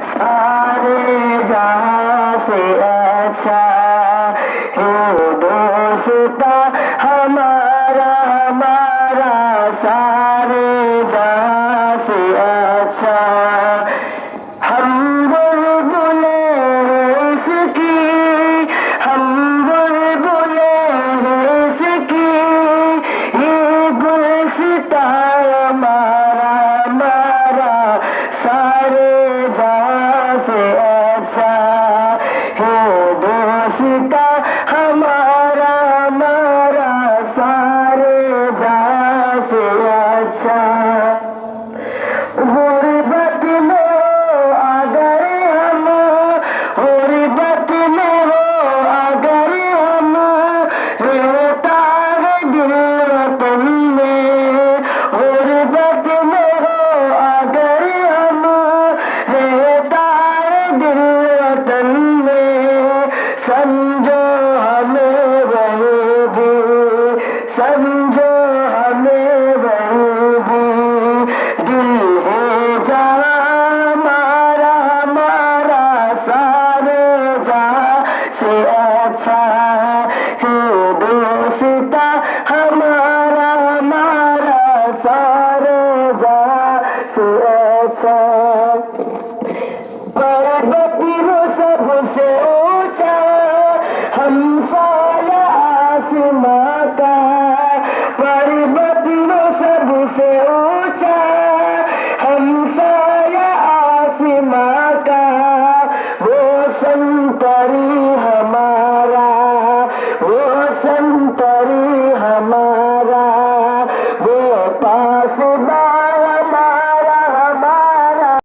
सारे जहां से अच्छा है दोस्ता हमारा हमारा सारे जहां से अच्छा हम बुलबुले इसकी हम बुलबुले इसकी ये गुलसिता हमारा हमारा सारे जहां से अच्छा है दोस्ता हमारा हमारा सारे जहां से अच्छा गुर्बत में हो अगर हम गुर्बत में हो अगर हम रहता है दिल वतन में गुर्बत में हो अगर हम रहता है दिल वतन में समझो हमें वही भी समझो हमें वही भी दिल है जहाँ हमारा हमारा सारे जहाँ से अच्छा है दोस्ता हमारा हमारा सारे जहाँ से अच्छा